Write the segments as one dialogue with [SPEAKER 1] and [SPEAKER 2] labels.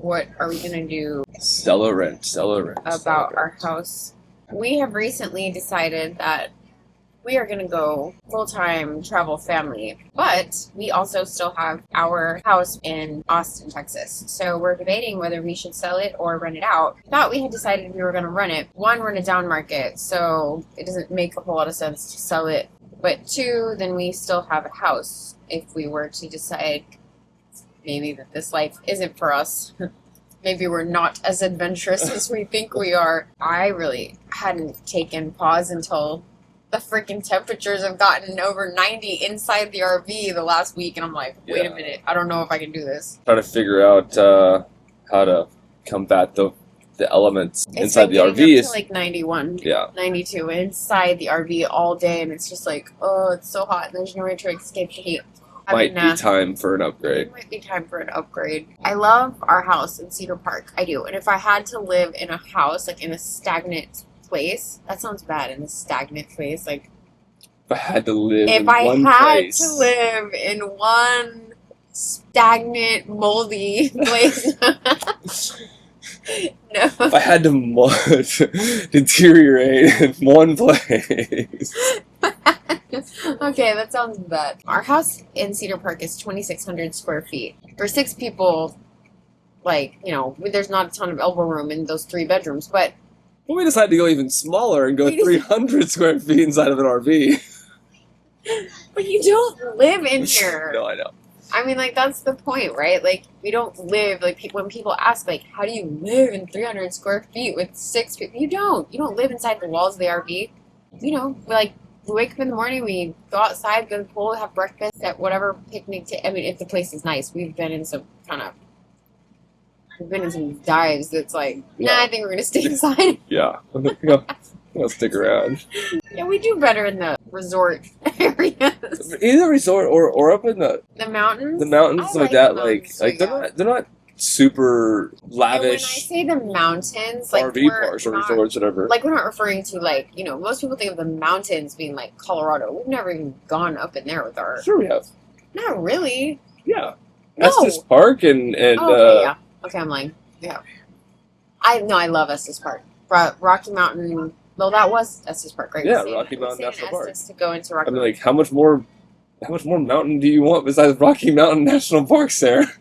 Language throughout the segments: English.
[SPEAKER 1] what are we going to do
[SPEAKER 2] Sell or rent.
[SPEAKER 1] about our house. We have recently decided that we are going to go full-time travel family, but we also still have our house in Austin, Texas. So we're debating whether we should sell it or rent it out. Thought we had decided we were going to rent it. One, we're in a down market, so it doesn't make a whole lot of sense to sell it. But two, then we still have a house if we were to decide maybe that this life isn't for us. Maybe we're not as adventurous as we think we are. I really hadn't taken pause until the freaking temperatures have gotten over 90 inside the RV the last week, and I'm like, wait a minute, I don't know if I can do this.
[SPEAKER 2] Trying to figure out how to combat the elements inside the RV.
[SPEAKER 1] It's like 91, 92 inside the RV all day, and it's just like, oh, it's so hot, and there's no way to escape the heat.
[SPEAKER 2] Might be time for an upgrade.
[SPEAKER 1] It might be time for an upgrade. I love our house in Cedar Park. I do. And if I had to live in a house, like in a stagnant place, that sounds bad, in a stagnant place. Like,
[SPEAKER 2] if I had to live in
[SPEAKER 1] one stagnant, moldy place. No.
[SPEAKER 2] If I had to deteriorate in one place.
[SPEAKER 1] Okay, that sounds bad. Our house in Cedar Park is 2,600 square feet. For 6 people, like, you know, there's not a ton of elbow room in those 3 bedrooms, but...
[SPEAKER 2] Well, we decided to go even smaller and go 300 square feet inside of an RV.
[SPEAKER 1] But you don't live in here.
[SPEAKER 2] No, I know.
[SPEAKER 1] I mean, like, that's the point, right? Like, we don't live, like, when people ask, like, how do you live in 300 square feet with 6 people? You don't. You don't live inside the walls of the RV. You know, we wake up in the morning, we go outside, go to the pool, have breakfast at whatever picnic. I mean, if the place is nice. We've been in some dives that's like, nah, I think we're going to stay inside.
[SPEAKER 2] Yeah. I'll stick around.
[SPEAKER 1] Yeah, we do better in the resort areas.
[SPEAKER 2] Either resort or up in the
[SPEAKER 1] mountains.
[SPEAKER 2] The mountains like that, like they're not super lavish.
[SPEAKER 1] And when I say the mountains, like
[SPEAKER 2] RV parks or resorts, whatever.
[SPEAKER 1] Like, we're not referring to, like, you know, most people think of the mountains being like Colorado. We've never even gone up in there with our.
[SPEAKER 2] Sure, we have.
[SPEAKER 1] Not really.
[SPEAKER 2] Yeah. Estes Park and
[SPEAKER 1] okay, yeah. Okay, I'm lying. Yeah. I love Estes Park. Rocky Mountain. Well, that was Estes Park, right?
[SPEAKER 2] Yeah, Rocky Mountain National Park.
[SPEAKER 1] To go into Rocky
[SPEAKER 2] Mountain. Like, how much more mountain do you want besides Rocky Mountain National Park, Sarah?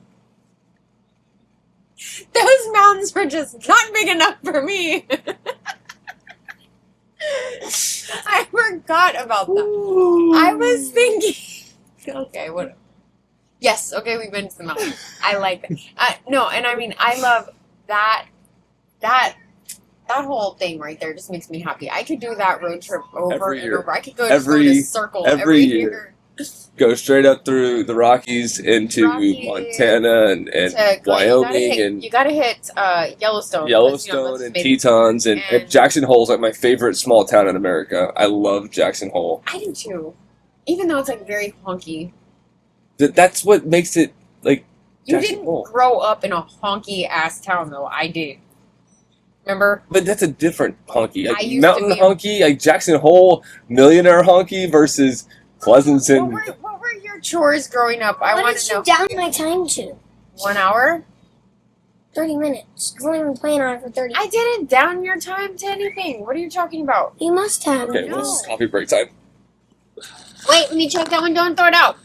[SPEAKER 1] Those mountains were just not big enough for me. I forgot about them. Ooh. I was thinking. Okay, what? Yes, okay, we've been to the mountain. I like that. No, and I mean, I love that whole thing right there. Just makes me happy. I could do that road trip over and over. I could go in a circle every year.
[SPEAKER 2] Go straight up through the Rockies into Montana and Wyoming.
[SPEAKER 1] You gotta hit Yellowstone.
[SPEAKER 2] And Tetons. And Jackson Hole's like my favorite small town in America. I love Jackson Hole.
[SPEAKER 1] I do too. Even though it's like very honky.
[SPEAKER 2] That's what makes it like
[SPEAKER 1] You didn't grow up in a honky-ass town, though. I did. Remember?
[SPEAKER 2] But that's a different honky. Like mountain honky, like Jackson Hole, millionaire honky versus Pleasanton.
[SPEAKER 1] What were your chores growing up? I want to know.
[SPEAKER 3] What did you down my time to?
[SPEAKER 1] 1 hour?
[SPEAKER 3] 30 minutes. I've only been playing on it for 30
[SPEAKER 1] I didn't down your time to anything. What are you talking about?
[SPEAKER 3] You must have.
[SPEAKER 2] Okay, well, this is coffee break time.
[SPEAKER 1] Wait, let me check that one. Don't throw it out.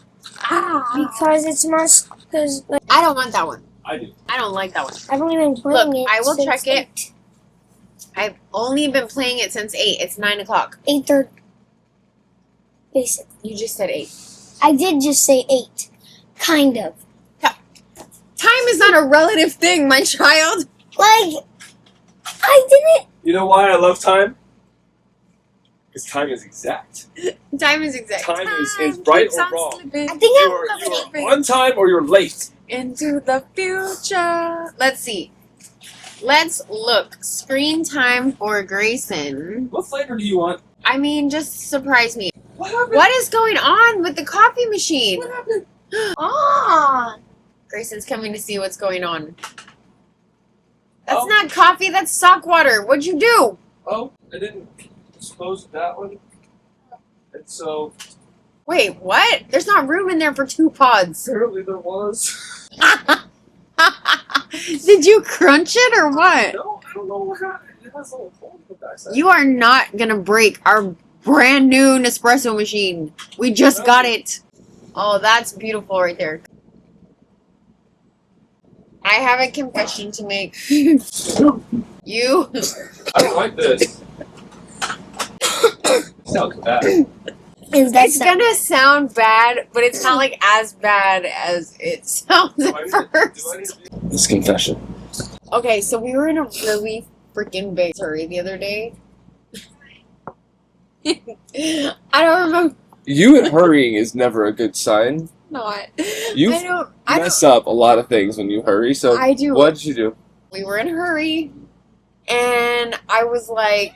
[SPEAKER 3] Because it's must. Because
[SPEAKER 1] I don't want that one.
[SPEAKER 2] I do.
[SPEAKER 1] I don't like that one.
[SPEAKER 3] I've only been playing it.
[SPEAKER 1] I will check it.
[SPEAKER 3] 8.
[SPEAKER 1] I've only been playing it since 8. It's 9 o'clock.
[SPEAKER 3] 8:30. Basically.
[SPEAKER 1] You just said 8.
[SPEAKER 3] I did just say 8. Kind of.
[SPEAKER 1] Time is not a relative thing, my child.
[SPEAKER 3] Like, I didn't.
[SPEAKER 2] You know why I love time? Because time is exact.
[SPEAKER 1] Time is exact.
[SPEAKER 2] Time is right or wrong.
[SPEAKER 1] Slipping.
[SPEAKER 3] I think
[SPEAKER 2] you are on time or you're late.
[SPEAKER 1] Into the future. Let's see. Let's look. Screen time for Grayson.
[SPEAKER 2] What flavor do you want?
[SPEAKER 1] I mean, just surprise me.
[SPEAKER 2] What happened?
[SPEAKER 1] What is going on with the coffee machine?
[SPEAKER 2] What happened?
[SPEAKER 1] Grayson's coming to see what's going on. That's not coffee, that's sock water. What'd you do?
[SPEAKER 2] Oh, I didn't dispose of that one. And so...
[SPEAKER 1] Wait, what? There's not room in there for 2 pods.
[SPEAKER 2] Apparently there was.
[SPEAKER 1] Did you crunch it or what?
[SPEAKER 2] No, I don't know what happened. It has a little hole in the backside.
[SPEAKER 1] You are not gonna break our brand new Nespresso machine. We just got it. Oh, that's beautiful right there. I have a confession to make. You.
[SPEAKER 2] I don't like this. Sounds bad.
[SPEAKER 1] It's gonna sound bad, but it's not like as bad as it sounds at first.
[SPEAKER 2] This confession.
[SPEAKER 1] Okay, so we were in a really freaking big hurry the other day. I don't remember.
[SPEAKER 2] You hurrying is never a good sign.
[SPEAKER 1] Not.
[SPEAKER 2] You mess up a lot of things when you hurry. So
[SPEAKER 1] I do.
[SPEAKER 2] What did you do?
[SPEAKER 1] We were in a hurry, and I was like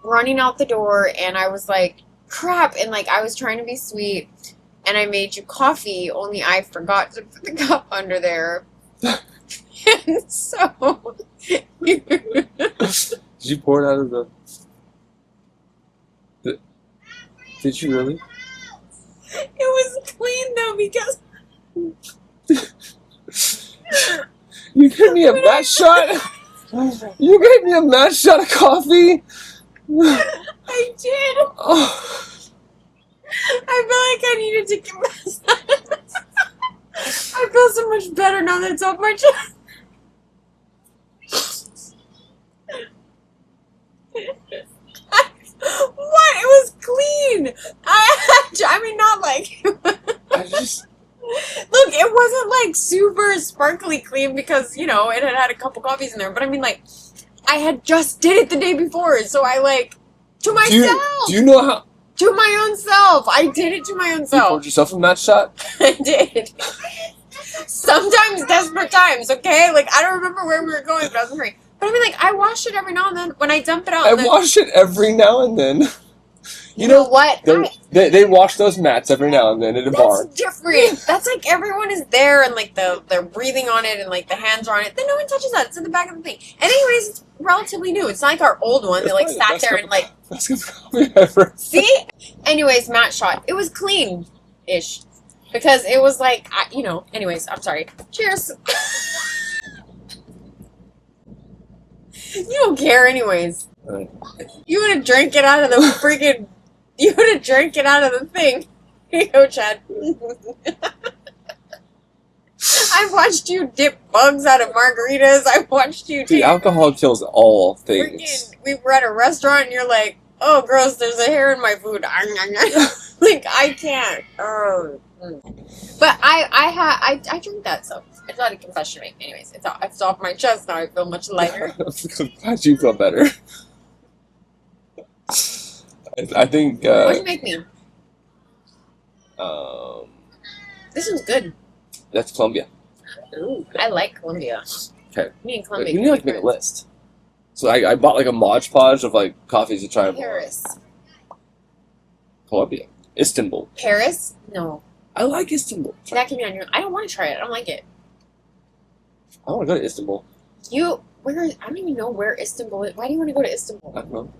[SPEAKER 1] running out the door, and I was like, crap, and like I was trying to be sweet, and I made you coffee, only I forgot to put the cup under there. And so
[SPEAKER 2] Did you pour it out of the did you really?
[SPEAKER 1] it was clean though, because
[SPEAKER 2] You gave me a match shot? You gave me a match shot of coffee?
[SPEAKER 1] I did.
[SPEAKER 2] Oh.
[SPEAKER 1] I feel like I needed to confess that. I feel so much better now that it's off my chest. What? It was clean. I mean, not like.
[SPEAKER 2] I just
[SPEAKER 1] Look, it wasn't like super sparkly clean because, you know, it had had a couple coffees in there. But I mean, like, I had just did it the day before. So I, like, to myself.
[SPEAKER 2] Do you know how?
[SPEAKER 1] To my own self. I did it to my own
[SPEAKER 2] You
[SPEAKER 1] self.
[SPEAKER 2] poured yourself a match shot?
[SPEAKER 1] I did. Sometimes desperate times, okay? Like, I don't remember where we were going, but I was in a hurry. But I mean, like, I wash it every now and then when I dump it out.
[SPEAKER 2] I wash it every now and then.
[SPEAKER 1] You know what?
[SPEAKER 2] They wash those mats every now and then in a bar.
[SPEAKER 1] That's different. That's like everyone is there and like they're breathing on it and like the hands are on it. Then no one touches that. It's in the back of the thing. And anyways, it's relatively new. It's not like our old one that like sat there and like.
[SPEAKER 2] Best cup of coffee ever.
[SPEAKER 1] See? Anyways, Matt shot. It was clean-ish because it was like you know. Anyways, I'm sorry. Cheers. You don't care, anyways.
[SPEAKER 2] Right.
[SPEAKER 1] You would have drank it out of the freaking. You would have drank it out of the thing. Here you go, Chad. I've watched you dip bugs out of margaritas. I've watched you.
[SPEAKER 2] The alcohol kills all things.
[SPEAKER 1] We were at a restaurant and you're like, "Oh, gross! There's a hair in my food." Like I can't. But I drink that, so it's not a confession. Anyways, it's off my chest now. I feel much lighter.
[SPEAKER 2] I'm glad you feel better. I think.
[SPEAKER 1] What'd you make me? This one's good.
[SPEAKER 2] That's Colombia.
[SPEAKER 1] Ooh, I like Colombia.
[SPEAKER 2] Okay.
[SPEAKER 1] Me and Colombia.
[SPEAKER 2] You need to like make a list. So I bought like a Mod Podge of like coffees to try.
[SPEAKER 1] Paris.
[SPEAKER 2] Colombia. Istanbul.
[SPEAKER 1] Paris? No.
[SPEAKER 2] I like Istanbul.
[SPEAKER 1] That can be on your. I don't want to try it. I don't like it.
[SPEAKER 2] I want to go to Istanbul.
[SPEAKER 1] I don't even know where Istanbul is. Why do you want to go to Istanbul?
[SPEAKER 2] I don't know.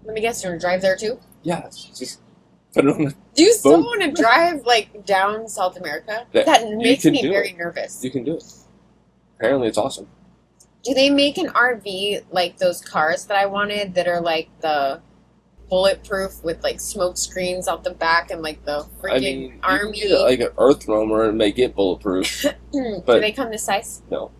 [SPEAKER 1] Let me guess, you're going to drive there too?
[SPEAKER 2] Yeah, just put it on the
[SPEAKER 1] Do you still
[SPEAKER 2] boat.
[SPEAKER 1] want to drive, like, down South America? That makes me very nervous.
[SPEAKER 2] You can do it. Apparently it's awesome.
[SPEAKER 1] Do they make an RV, like those cars that I wanted that are, like, the bulletproof with, like, smoke screens out the back and, like, the freaking army?
[SPEAKER 2] You can get, like, an Earth roamer and make it bulletproof.
[SPEAKER 1] Do they come this size?
[SPEAKER 2] No.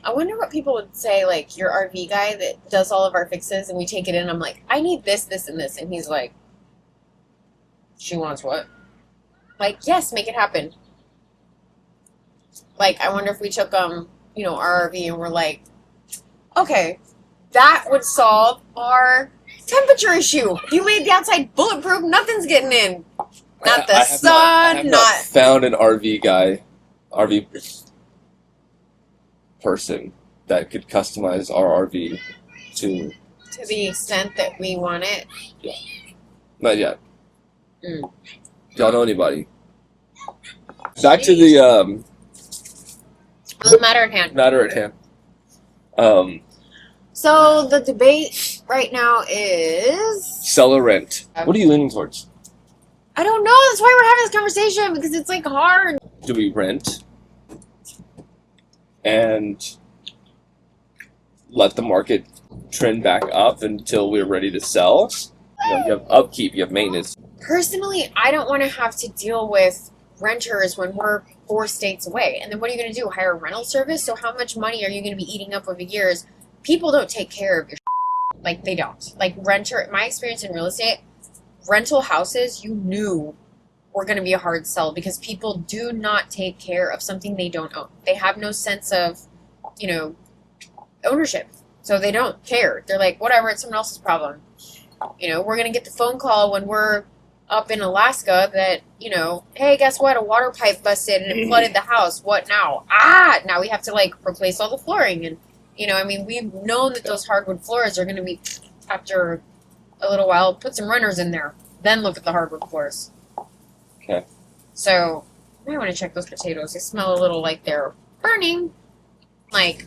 [SPEAKER 1] I wonder what people would say, like, your RV guy that does all of our fixes, and we take it in, I'm like, I need this, this, and this, and he's like, she wants what? Like, yes, make it happen. Like, I wonder if we took, you know, our RV, and we're like, okay, that would solve our temperature issue. You made the outside bulletproof, nothing's getting in. Not the sun,
[SPEAKER 2] I have not found an RV person that could customize our RV to
[SPEAKER 1] the extent that we want it.
[SPEAKER 2] Yeah. Not yet. Y'all know anybody? Back to the
[SPEAKER 1] matter at hand.
[SPEAKER 2] Matter at hand.
[SPEAKER 1] So the debate right now is
[SPEAKER 2] Sell or rent. What are you leaning towards?
[SPEAKER 1] I don't know. That's why we're having this conversation because it's like hard.
[SPEAKER 2] Do we rent? and let the market trend back up until we're ready to sell. You have upkeep, you have maintenance.
[SPEAKER 1] Personally, I don't want to have to deal with renters when we're 4 states away. And then what are you going to do? Hire a rental service? So how much money are you going to be eating up over years? People don't take care of your like they don't. Like my experience in real estate, rental houses, you knew were going to be a hard sell because people do not take care of something they don't own. They have no sense of, ownership. So they don't care. They're like, whatever, it's someone else's problem. We're going to get the phone call when we're up in Alaska that, hey, guess what? A water pipe busted and it flooded the house. What now? Now we have to replace all the flooring. And, we've known that those hardwood floors are going to be, after a little while, put some runners in there. Then look at the hardwood floors.
[SPEAKER 2] Okay.
[SPEAKER 1] So, I want to check those potatoes. They smell a little like they're burning.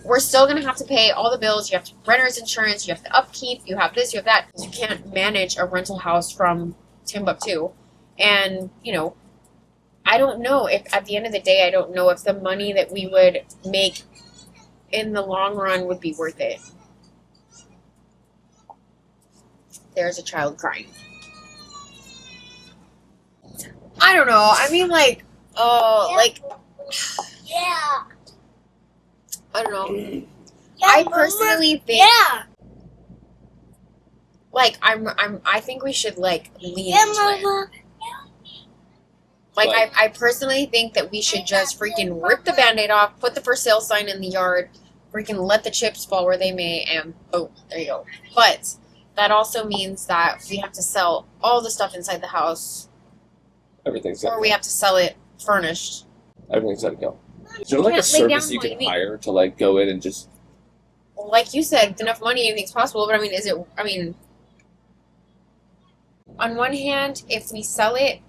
[SPEAKER 1] We're still going to have to pay all the bills. You have renter's insurance. You have to upkeep. You have this, you have that. You can't manage a rental house from Timbuktu. And, I don't know if, at the end of the day, I don't know if the money that we would make in the long run would be worth it. There's a child crying. I don't know. I mean,
[SPEAKER 3] Yeah.
[SPEAKER 1] I don't know.
[SPEAKER 3] Yeah,
[SPEAKER 1] I
[SPEAKER 3] Mama.
[SPEAKER 1] personally think,
[SPEAKER 3] Yeah.
[SPEAKER 1] I think we should lean
[SPEAKER 3] Yeah,
[SPEAKER 1] into it.
[SPEAKER 3] Mama.
[SPEAKER 1] I personally think that we should just freaking rip the Band-Aid off, put the for sale sign in the yard, freaking let the chips fall where they may, and boom, there you go. But that also means that we have to sell all the stuff inside the house,
[SPEAKER 2] Everything's
[SPEAKER 1] or we have to sell it furnished.
[SPEAKER 2] Everything's got to go. Is there
[SPEAKER 1] You
[SPEAKER 2] a
[SPEAKER 1] can't lay down
[SPEAKER 2] service you
[SPEAKER 1] what
[SPEAKER 2] can
[SPEAKER 1] you need.
[SPEAKER 2] hire to go in and just...
[SPEAKER 1] Like you said, with enough money, anything's possible. But on one hand, if we sell it,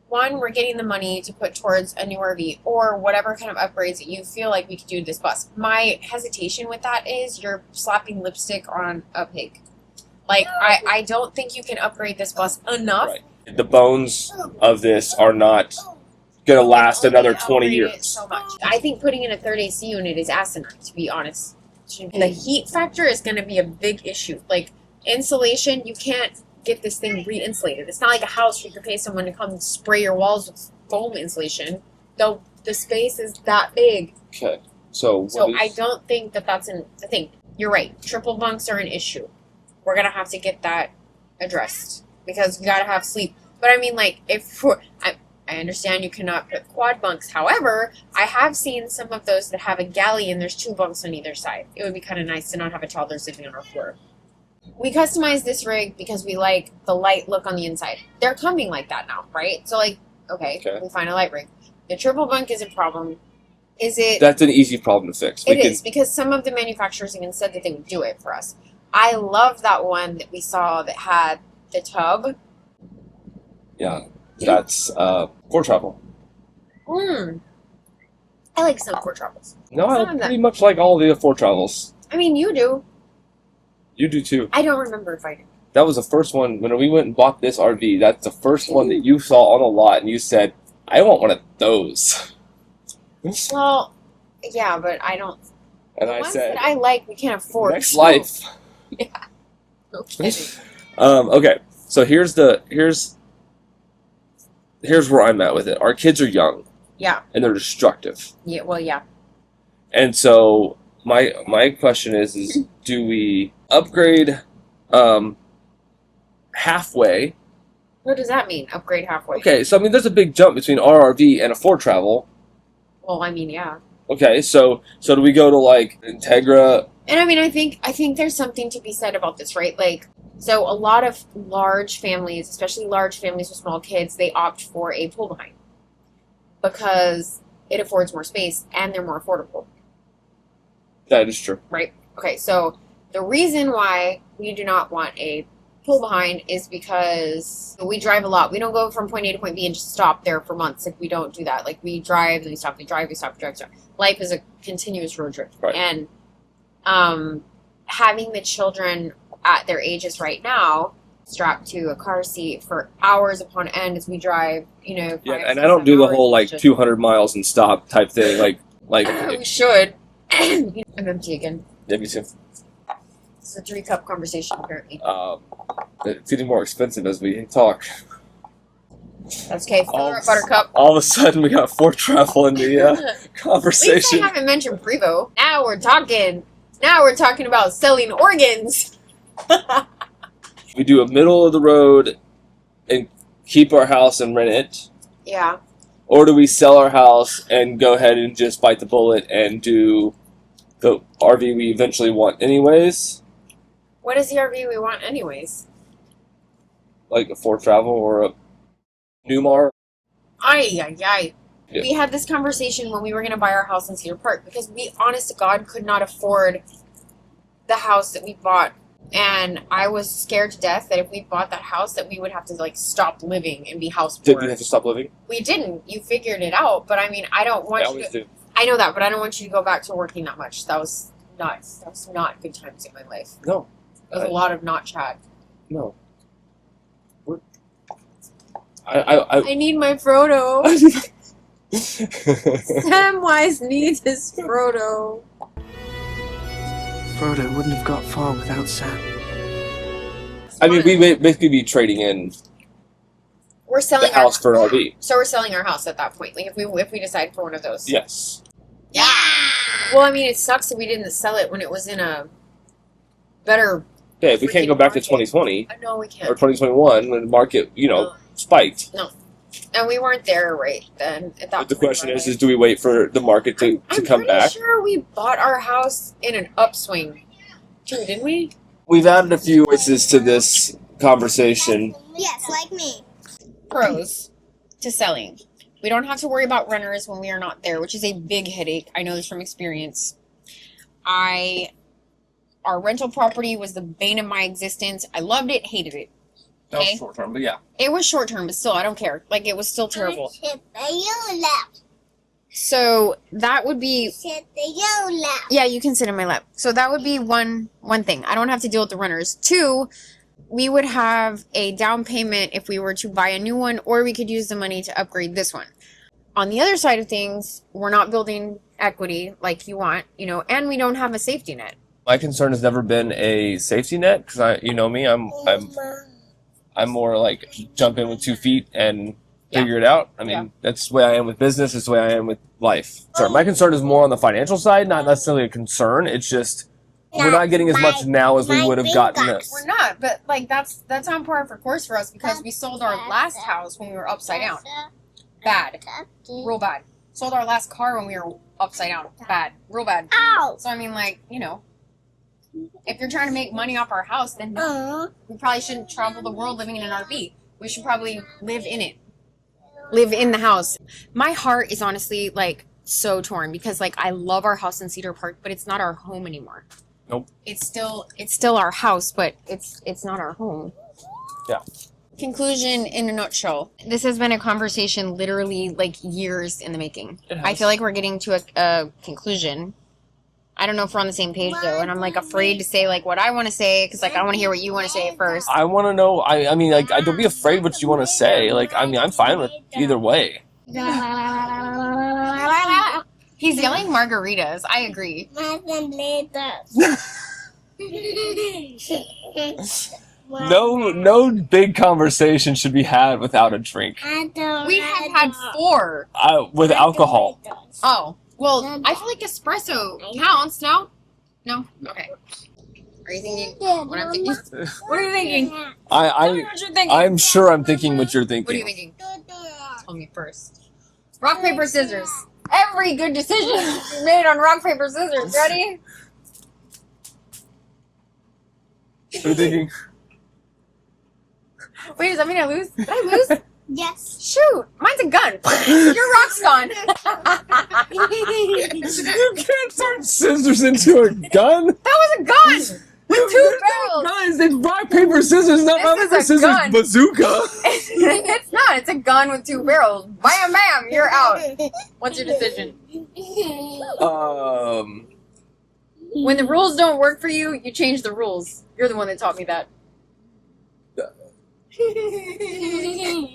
[SPEAKER 1] one, we're getting the money to put towards a new RV or whatever kind of upgrades that you feel like we could do to this bus. My hesitation with that is you're slapping lipstick on a pig. I don't think you can upgrade this bus enough.
[SPEAKER 2] Right. The bones of this are not going to last another 20
[SPEAKER 1] Upgrade it
[SPEAKER 2] years.
[SPEAKER 1] So much. I think putting in a third AC unit is asinine, to be honest. The heat factor is going to be a big issue. Insulation, you can't get this thing re-insulated. It's not like a house where you can pay someone to come spray your walls with foam insulation. Though the space is that big.
[SPEAKER 2] Okay. So
[SPEAKER 1] I don't think that's the thing. You're right. Triple bunks are an issue. We're going to have to get that addressed because you got to have sleep. But I understand you cannot put quad bunks. However, I have seen some of those that have a galley and there's 2 bunks on either side. It would be kind of nice to not have a toddler sitting on our floor. We customized this rig because we like the light look on the inside. They're coming like that now, right? So okay, we find a light rig. The triple bunk is a problem. Is it?
[SPEAKER 2] That's an easy problem to fix.
[SPEAKER 1] It is, because some of the manufacturers even said that they would do it for us. I love that one that we saw that had the tub.
[SPEAKER 2] Yeah, that's Foretravel.
[SPEAKER 1] I like some Foretravels.
[SPEAKER 2] No, I
[SPEAKER 1] Some of
[SPEAKER 2] pretty much like all the Foretravels.
[SPEAKER 1] You do.
[SPEAKER 2] You do too.
[SPEAKER 1] I don't remember if I do.
[SPEAKER 2] That was the first one. When we went and bought this RV, that's the first one that you saw on the lot, and you said, I want one of those.
[SPEAKER 1] Well, yeah, but I don't.
[SPEAKER 2] And
[SPEAKER 1] The
[SPEAKER 2] I
[SPEAKER 1] ones
[SPEAKER 2] said,
[SPEAKER 1] that I like, we can't afford.
[SPEAKER 2] next life.
[SPEAKER 1] Yeah. No kidding.
[SPEAKER 2] Okay, so here's where I'm at with it. Our kids are young,
[SPEAKER 1] Yeah.
[SPEAKER 2] and they're destructive.
[SPEAKER 1] Yeah. Well, yeah.
[SPEAKER 2] And so my question is do we upgrade halfway?
[SPEAKER 1] What does that mean? Upgrade halfway.
[SPEAKER 2] Okay, so there's a big jump between our RV and a Foretravel.
[SPEAKER 1] Well, yeah.
[SPEAKER 2] Okay, so do we go to Entegra?
[SPEAKER 1] And I think there's something to be said about this, right? So a lot of large families, especially large families with small kids, they opt for a pull behind because it affords more space and they're more affordable.
[SPEAKER 2] That is true.
[SPEAKER 1] Right? Okay, so the reason why we do not want a pull behind is because we drive a lot. We don't go from point A to point B and just stop there for months. We don't do that. We drive, then we stop, we drive, we stop, we drive, we stop. Life is a continuous road trip.
[SPEAKER 2] Right.
[SPEAKER 1] And having the children at their ages right now strapped to a car seat for hours upon end as we drive,
[SPEAKER 2] Yeah, and I don't do the whole 200 miles and stop type thing. Like,
[SPEAKER 1] We should. I'm empty again.
[SPEAKER 2] maybe it's
[SPEAKER 1] It's a 3-cup conversation, apparently.
[SPEAKER 2] it's getting more expensive as we talk.
[SPEAKER 1] That's okay. Fill her up, Buttercup.
[SPEAKER 2] All of a sudden, we got Foretravel in the
[SPEAKER 1] At least I
[SPEAKER 2] conversation.
[SPEAKER 1] haven't mentioned Prevost. Now we're talking. Now we're talking about selling organs.
[SPEAKER 2] We do a middle of the road and keep our house and rent it,
[SPEAKER 1] Yeah.
[SPEAKER 2] or do we sell our house and go ahead and just bite the bullet and do the RV we eventually want anyways,
[SPEAKER 1] What is the RV we want, anyways?
[SPEAKER 2] like a Foretravel or a Newmar?
[SPEAKER 1] Ay.
[SPEAKER 2] Yeah.
[SPEAKER 1] We had this conversation when we were going to buy our house in Cedar Park because we, honest to God, could not afford the house that we bought. And I was scared to death that if we bought that house that we would have to like stop living and be house
[SPEAKER 2] Did
[SPEAKER 1] poor.
[SPEAKER 2] we have to stop living?
[SPEAKER 1] We didn't. You figured it out. But I mean, I don't want
[SPEAKER 2] I
[SPEAKER 1] you
[SPEAKER 2] always
[SPEAKER 1] to...
[SPEAKER 2] do.
[SPEAKER 1] I know that, but I don't want you to go back to working that much. That was nuts. That was not good times in my life.
[SPEAKER 2] No.
[SPEAKER 1] That was a lot of not Chad.
[SPEAKER 2] No. I
[SPEAKER 1] I need my Frodo. Samwise needs his Frodo.
[SPEAKER 4] Frodo wouldn't have got far without Sam.
[SPEAKER 2] I mean, we may basically be trading in
[SPEAKER 1] We're
[SPEAKER 2] the
[SPEAKER 1] selling
[SPEAKER 2] house for an RV.
[SPEAKER 1] So we're selling our house at that point. Like if we decide for one of those.
[SPEAKER 2] Yes.
[SPEAKER 1] Yeah. Well, I mean, it sucks that we didn't sell it when it was in a better.
[SPEAKER 2] Yeah, we can't go back to
[SPEAKER 1] Market.
[SPEAKER 2] 2020
[SPEAKER 1] No, we
[SPEAKER 2] or
[SPEAKER 1] can't.
[SPEAKER 2] 2021 when the market, spiked.
[SPEAKER 1] And we weren't there right then. At that
[SPEAKER 2] But the
[SPEAKER 1] point,
[SPEAKER 2] question
[SPEAKER 1] were
[SPEAKER 2] is
[SPEAKER 1] we?
[SPEAKER 2] do we wait for the market to
[SPEAKER 1] I'm
[SPEAKER 2] come
[SPEAKER 1] pretty
[SPEAKER 2] back?
[SPEAKER 1] sure we bought our house in an upswing, too, didn't we?
[SPEAKER 2] We've added a few voices to this conversation.
[SPEAKER 3] Yes, like me.
[SPEAKER 1] Pros to selling. We don't have to worry about renters when we are not there, which is a big headache. I know this from experience. Our rental property was the bane of my existence. I loved it, hated it.
[SPEAKER 2] That was
[SPEAKER 1] Okay.
[SPEAKER 2] short term, but yeah.
[SPEAKER 1] It was short term, but still, I don't care. Like, it was still terrible.
[SPEAKER 3] Sit the you lap.
[SPEAKER 1] So that would be,
[SPEAKER 3] Sit the you lap.
[SPEAKER 1] yeah, you can sit in my lap. So that would be one thing. I don't have to deal with the renters. 2, we would have a down payment if we were to buy a new one, or we could use the money to upgrade this one. On the other side of things, we're not building equity like you want, and we don't have a safety net.
[SPEAKER 2] My concern has never been a safety net because you know me, I'm more like jump in with 2 feet and figure it out. I mean, that's the way I am with business. It's the way I am with life. Sorry, my concern is more on the financial side, not necessarily a concern. It's just we're not getting as much now as we would have gotten.
[SPEAKER 1] We're not, but like that's on par for course for us because we sold our last house when we were upside down. Bad. Real bad. Sold our last car when we were upside down. Bad. Real bad.
[SPEAKER 3] Ow.
[SPEAKER 1] So I mean, like, if you're trying to make money off our house, then no, we probably shouldn't travel the world living in an RV. We should probably live in it. Live in the house. My heart is honestly like so torn because like I love our house in Cedar Park, but it's not our home anymore.
[SPEAKER 2] Nope.
[SPEAKER 1] It's still our house, but it's not our home.
[SPEAKER 2] Yeah.
[SPEAKER 1] Conclusion in a nutshell. This has been a conversation literally like years in the making.
[SPEAKER 2] It has.
[SPEAKER 1] I feel like we're getting to a conclusion. I don't know if we're on the same page though, and I'm like afraid to say like what I want to say because like I want to hear what you want to say first.
[SPEAKER 2] I want to know. I mean, like, don't be afraid what you want to say. Like, I mean, I'm fine with either way.
[SPEAKER 1] He's yelling margaritas. I agree.
[SPEAKER 2] No big conversation should be had without a drink.
[SPEAKER 1] We have had 4.
[SPEAKER 2] With alcohol.
[SPEAKER 1] Oh, well, I feel like espresso counts. No? Okay. Are you thinking what I'm thinking? What are you thinking? Tell me what you're thinking.
[SPEAKER 2] I'm sure I'm thinking what you're thinking.
[SPEAKER 1] What are you thinking? Tell me first. Rock, paper, scissors. Every good decision is made on rock, paper, scissors. Ready?
[SPEAKER 2] What are you thinking?
[SPEAKER 1] Wait, does that mean I lose? Did I lose?
[SPEAKER 3] Yes.
[SPEAKER 1] Shoot! Mine's a gun. Your rock's gone.
[SPEAKER 2] You can't turn scissors into a gun.
[SPEAKER 1] That was a gun with 2 barrels.
[SPEAKER 2] Guys, it's rock, paper, scissors, not rock,
[SPEAKER 1] This
[SPEAKER 2] paper,
[SPEAKER 1] is a
[SPEAKER 2] scissors,
[SPEAKER 1] gun.
[SPEAKER 2] bazooka.
[SPEAKER 1] It's not. It's a gun with 2 barrels. Bam, bam. You're out. What's your decision? When the rules don't work for you, you change the rules. You're the one that taught me that.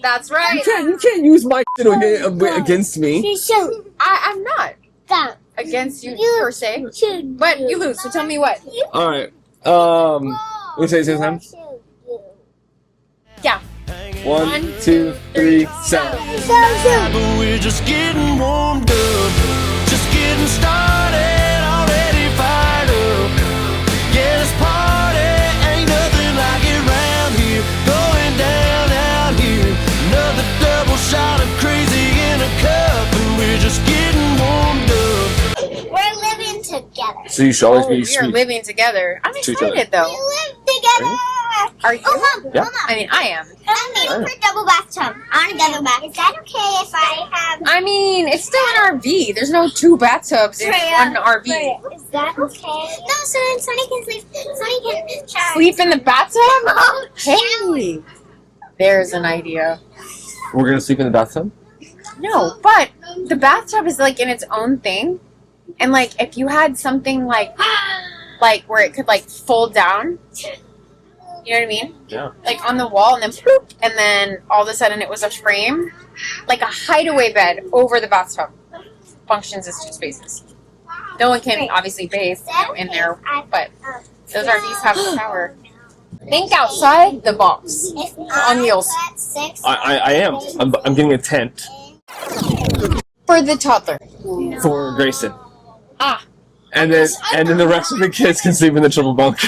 [SPEAKER 1] That's right.
[SPEAKER 2] You can't use my shit against me.
[SPEAKER 3] Shoot.
[SPEAKER 1] I'm not.
[SPEAKER 3] Gun.
[SPEAKER 1] against you per se.
[SPEAKER 3] Shoot.
[SPEAKER 1] But you lose, so tell me what.
[SPEAKER 2] All right. We say same time.
[SPEAKER 1] Yeah.
[SPEAKER 2] 1, 2, 3, 7.
[SPEAKER 3] Shoot.
[SPEAKER 5] But we're just getting warmed up, just getting started, already fired up. Yeah, this party ain't nothing like it round here, going down out here. Another double shot of crazy in a cup, and we're just getting warmed up.
[SPEAKER 3] We're living together.
[SPEAKER 2] So you should always be
[SPEAKER 1] We are
[SPEAKER 2] sweet.
[SPEAKER 1] living together. I'm
[SPEAKER 2] To each other.
[SPEAKER 1] excited
[SPEAKER 3] We
[SPEAKER 1] though.
[SPEAKER 3] live together.
[SPEAKER 1] Are you?
[SPEAKER 3] Oh, Mom.
[SPEAKER 2] Yeah.
[SPEAKER 3] Mama.
[SPEAKER 1] I mean, I am.
[SPEAKER 3] I'm paying for a double bathtub. I want a double bath. Is that okay if I have...
[SPEAKER 1] I mean, it's still an RV. There's no 2 bathtubs in one RV.
[SPEAKER 3] Is that okay? No, so then Sonny can sleep. Sonny can shower.
[SPEAKER 1] Sleep in the bathtub? Hey, there's an idea.
[SPEAKER 2] We're gonna sleep in the bathtub.
[SPEAKER 1] No, but the bathtub is like in its own thing, and like if you had something like where it could like fold down, you know what I mean?
[SPEAKER 2] Yeah.
[SPEAKER 1] Like on the wall, and then bloop, and then all of a sudden it was a frame, like a hideaway bed over the bathtub. Functions as 2 spaces. No one can obviously bathe in there, but those RVs have a shower. Think outside the box.
[SPEAKER 3] If
[SPEAKER 1] On wheels.
[SPEAKER 3] At 6,
[SPEAKER 2] I am. I'm getting a tent
[SPEAKER 1] For the toddler.
[SPEAKER 2] for Grayson.
[SPEAKER 1] Ah.
[SPEAKER 2] And then the rest of the kids can sleep in the triple bunk.